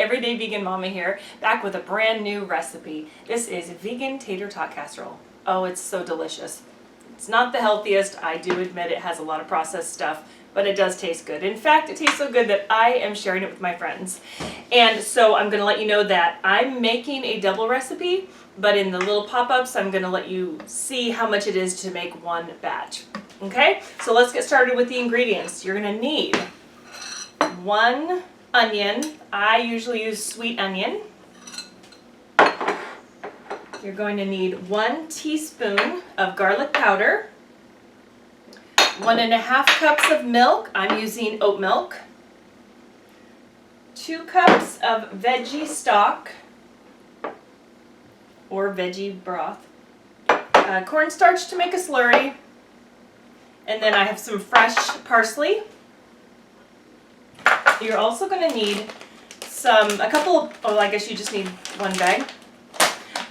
Everyday Vegan Mama here, back with a brand new recipe. This is vegan tater tot casserole. Oh, it's so delicious. It's not the healthiest, I do admit it has a lot of processed stuff, but it does taste good. In fact, it tastes so good that I am sharing it with my friends. And so I'm going to let you know that I'm making a double recipe, but in the little pop-ups I'm going to let you see how much it is to make one batch. Okay, so let's get started with the ingredients. You're going to need 1 onion. I usually use sweet onion. You're going to need 1 teaspoon of garlic powder, 1½ cups of milk. I'm using oat milk, 2 cups of veggie stock or veggie broth, cornstarch to make a slurry, and then I have some fresh parsley. You're also going to need a couple of, I guess you just need 1 bag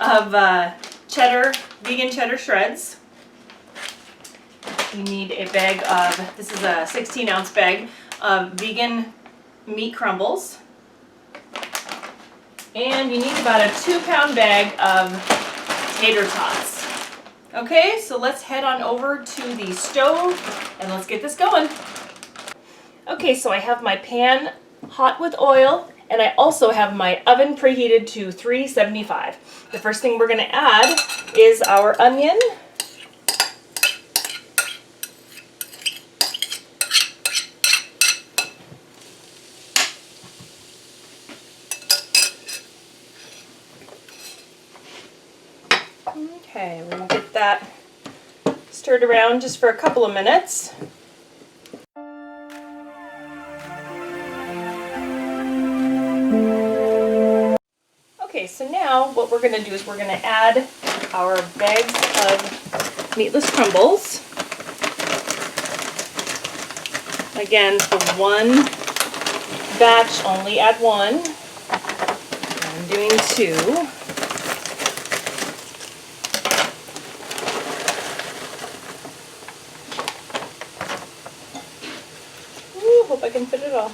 of cheddar, vegan cheddar shreds. You need a bag of, this is a 16-ounce bag of vegan meat crumbles. And you need about a 2-pound bag of tater tots. Okay, so let's head on over to the stove and let's get this going. Okay, so I have my pan hot with oil, and I also have my oven preheated to 375. The first thing we're going to add is our onion. Okay, we're going to get that stirred around just for a couple of minutes. Okay, so now what we're going to do is we're going to add our bags of meatless crumbles. Again, for 1 batch, only add 1. I'm doing 2. Ooh, hope I can fit it all.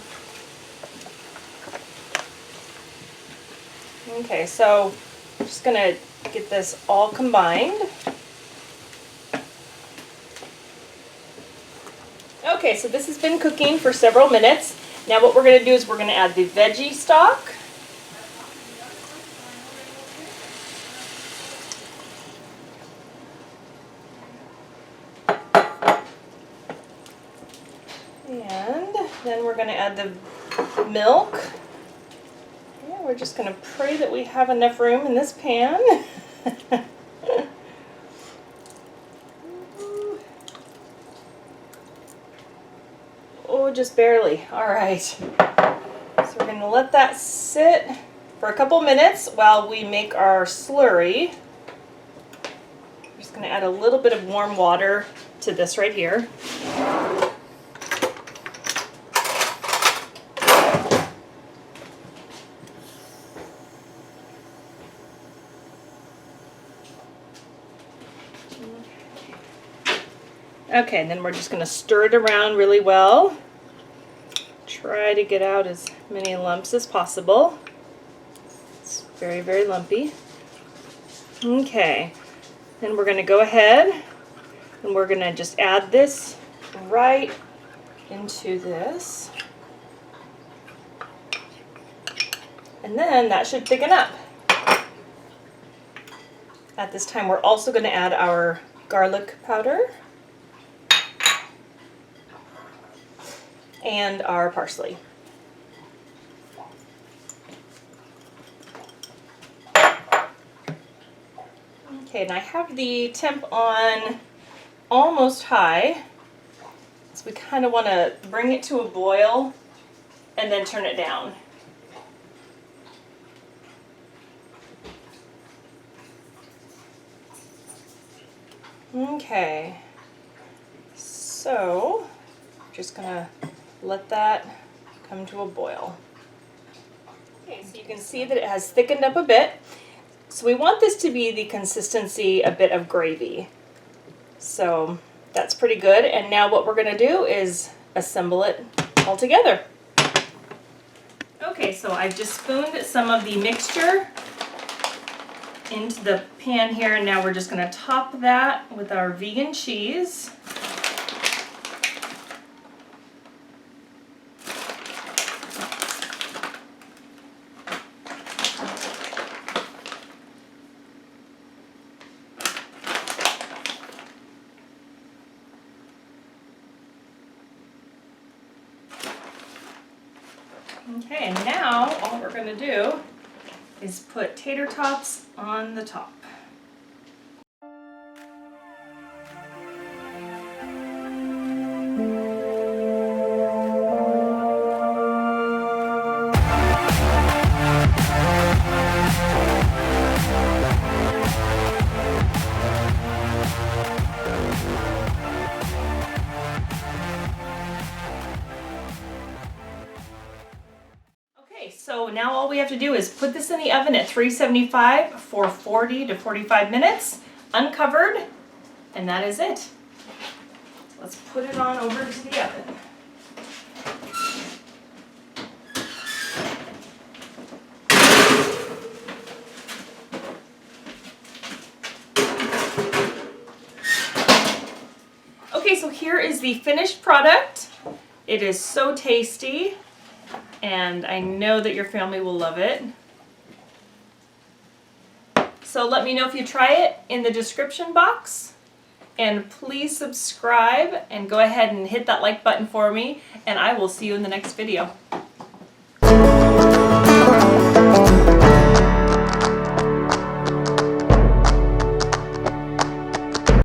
Okay, so I'm just going to get this all combined. Okay, so this has been cooking for several minutes. Now what we're going to do is we're going to add the veggie stock. And then we're going to add the milk. We're just going to pray that we have enough room in this pan. Oh, just barely. All right. So we're going to let that sit for a couple minutes while we make our slurry. I'm just going to add a little bit of warm water to this right here. Okay, and then we're just going to stir it around really well. Try to get out as many lumps as possible. It's very, very lumpy. Okay, then we're going to go ahead and we're going to just add this right into this. And then that should thicken up. At this time, we're also going to add our garlic powder and our parsley. Okay, and I have the temp on almost high, so we kind of want to bring it to a boil and then turn it down. Okay, so just gonna let that come to a boil. Okay, so you can see that it has thickened up a bit. So we want this to be the consistency a bit of gravy. So that's pretty good. And now what we're going to do is assemble it all together. Okay, so I've just spooned some of the mixture into the pan here, and now we're just going to top that with our vegan cheese. Okay, and now all we're going to do is put tater tots on the top. So now all we have to do is put this in the oven at 375 for 40 to 45 minutes, uncovered, and that is it. Let's put it on over to the oven. Okay, so here is the finished product. It is so tasty, and I know that your family will love it. So let me know if you try it in the description box, and please subscribe and go ahead and hit that like button for me, and I will see you in the next video.